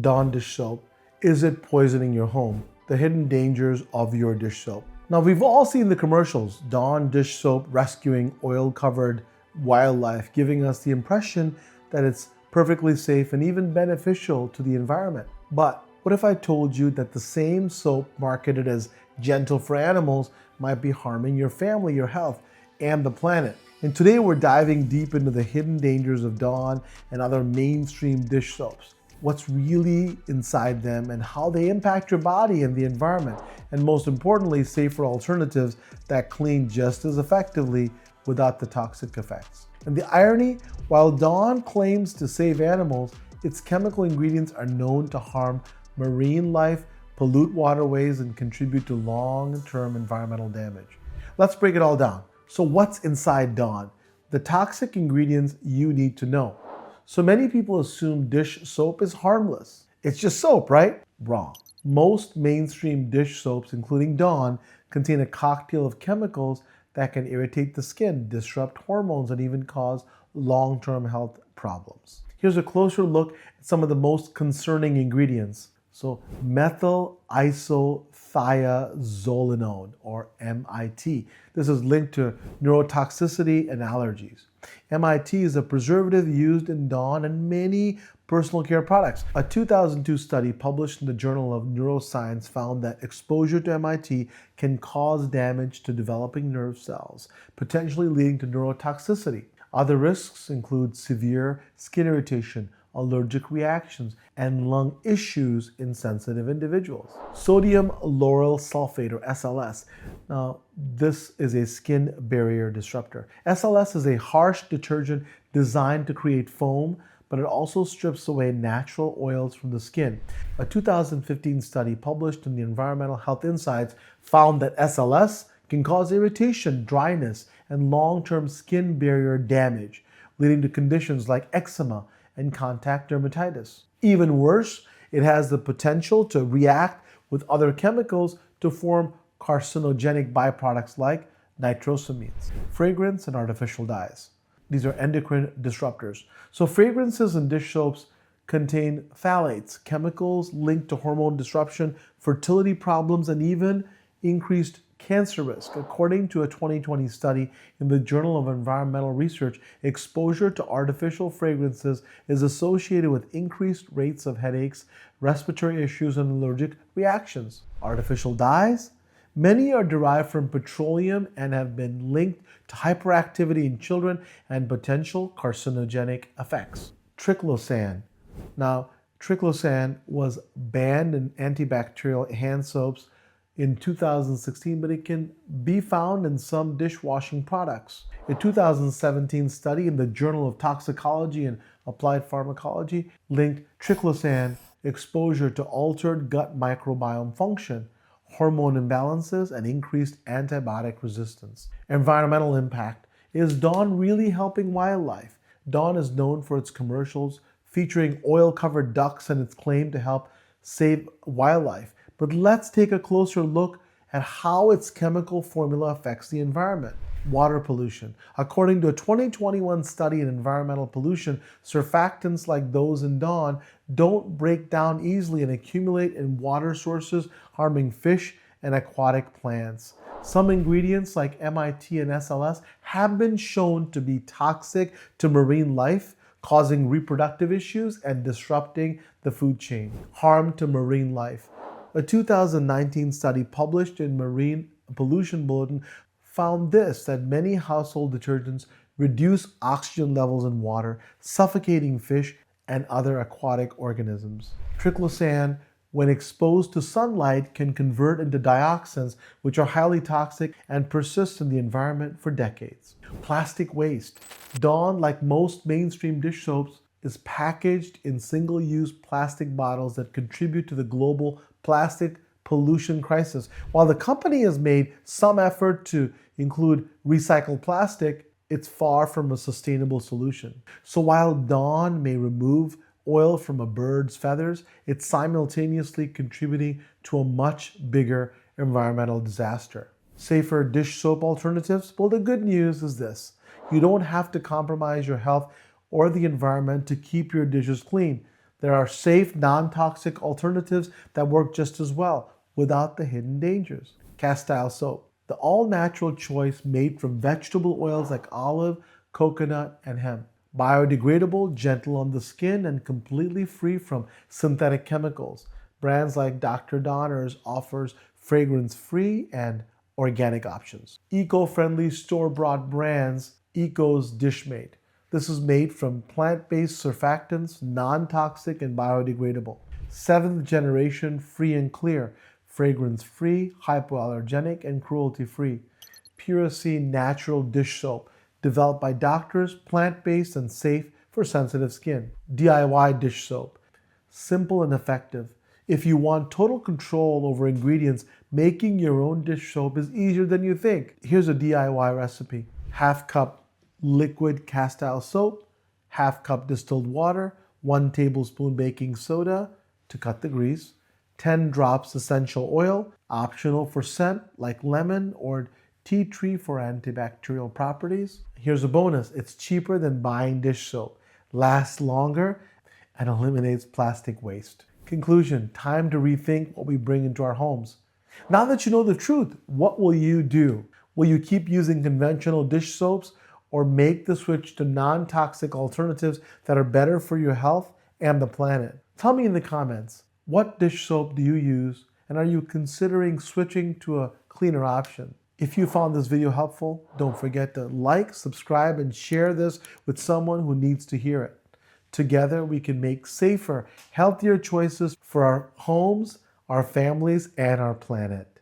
Dawn dish soap. Is it poisoning your home? The hidden dangers of your dish soap. Now, we've all seen the commercials, Dawn dish soap rescuing oil-covered wildlife, giving us the impression that it's perfectly safe and even beneficial to the environment. But what if I told you that the same soap marketed as gentle for animals might be harming your family, your health, and the planet? And today we're diving deep into the hidden dangers of Dawn and other mainstream dish soaps. What's really inside them and how they impact your body and the environment. And most importantly, safer alternatives that clean just as effectively without the toxic effects. And the irony, while Dawn claims to save animals, its chemical ingredients are known to harm marine life, pollute waterways, and contribute to long-term environmental damage. Let's break it all down. So what's inside Dawn? The toxic ingredients you need to know. So many people assume dish soap is harmless. It's just soap, right? Wrong. Most mainstream dish soaps, including Dawn, contain a cocktail of chemicals that can irritate the skin, disrupt hormones, and even cause long-term health problems. Here's a closer look at some of the most concerning ingredients. So methyl isothiazolinone, or MIT. This is linked to neurotoxicity and allergies. MIT is a preservative used in Dawn and many personal care products. A 2002 study published in the Journal of Neuroscience found that exposure to MIT can cause damage to developing nerve cells, potentially leading to neurotoxicity. Other risks include severe skin irritation, allergic reactions, and lung issues in sensitive individuals. Sodium lauryl sulfate, or SLS. Now, this is a skin barrier disruptor. SLS is a harsh detergent designed to create foam, but it also strips away natural oils from the skin. A 2015 study published in the Environmental Health Insights found that SLS can cause irritation, dryness, and long-term skin barrier damage, leading to conditions like eczema and contact dermatitis. Even worse, it has the potential to react with other chemicals to form carcinogenic byproducts like nitrosamines, fragrance, and artificial dyes. These are endocrine disruptors. So fragrances and dish soaps contain phthalates, chemicals linked to hormone disruption, fertility problems, and even increased cancer risk. According to a 2020 study in the Journal of Environmental Research, exposure to artificial fragrances is associated with increased rates of headaches, respiratory issues, and allergic reactions. Artificial dyes? Many are derived from petroleum and have been linked to hyperactivity in children and potential carcinogenic effects. Triclosan. Now, triclosan was banned in antibacterial hand soaps in 2016, but it can be found in some dishwashing products. A 2017 study in the Journal of Toxicology and Applied Pharmacology linked triclosan exposure to altered gut microbiome function, hormone imbalances, and increased antibiotic resistance. Environmental impact. Is Dawn really helping wildlife? Dawn is known for its commercials featuring oil-covered ducks and its claim to help save wildlife. But let's take a closer look at how its chemical formula affects the environment. Water pollution. According to a 2021 study in environmental pollution, surfactants like those in Dawn don't break down easily and accumulate in water sources, harming fish and aquatic plants. Some ingredients like MIT and SLS have been shown to be toxic to marine life, causing reproductive issues and disrupting the food chain. Harm to marine life. A 2019 study published in Marine Pollution Bulletin found that many household detergents reduce oxygen levels in water, suffocating fish and other aquatic organisms. Triclosan, when exposed to sunlight, can convert into dioxins, which are highly toxic and persist in the environment for decades. Plastic waste. Dawn, like most mainstream dish soaps, is packaged in single-use plastic bottles that contribute to the global plastic pollution crisis. While the company has made some effort to include recycled plastic, it's far from a sustainable solution. So while Dawn may remove oil from a bird's feathers, it's simultaneously contributing to a much bigger environmental disaster. Safer dish soap alternatives? Well, the good news is this. You don't have to compromise your health or the environment to keep your dishes clean. There are safe, non-toxic alternatives that work just as well without the hidden dangers. Castile soap, the all-natural choice made from vegetable oils like olive, coconut, and hemp. Biodegradable, gentle on the skin, and completely free from synthetic chemicals. Brands like Dr. Donner's offers fragrance-free and organic options. Eco-friendly store-bought brands, Eco's Dishmate. This is made from plant-based surfactants, non-toxic and biodegradable. 7th generation free and clear, fragrance-free, hypoallergenic, and cruelty-free. Puracy natural dish soap, developed by doctors, plant-based and safe for sensitive skin. DIY dish soap, simple and effective. If you want total control over ingredients, making your own dish soap is easier than you think. Here's a DIY recipe. Half cup liquid castile soap, half cup distilled water, 1 tablespoon baking soda to cut the grease, 10 drops essential oil, optional for scent like lemon or tea tree for antibacterial properties. Here's a bonus, it's cheaper than buying dish soap, lasts longer, and eliminates plastic waste. Conclusion, time to rethink what we bring into our homes. Now that you know the truth, what will you do? Will you keep using conventional dish soaps or make the switch to non-toxic alternatives that are better for your health and the planet? Tell me in the comments, what dish soap do you use, and are you considering switching to a cleaner option? If you found this video helpful, don't forget to like, subscribe, and share this with someone who needs to hear it. Together, we can make safer, healthier choices for our homes, our families, and our planet.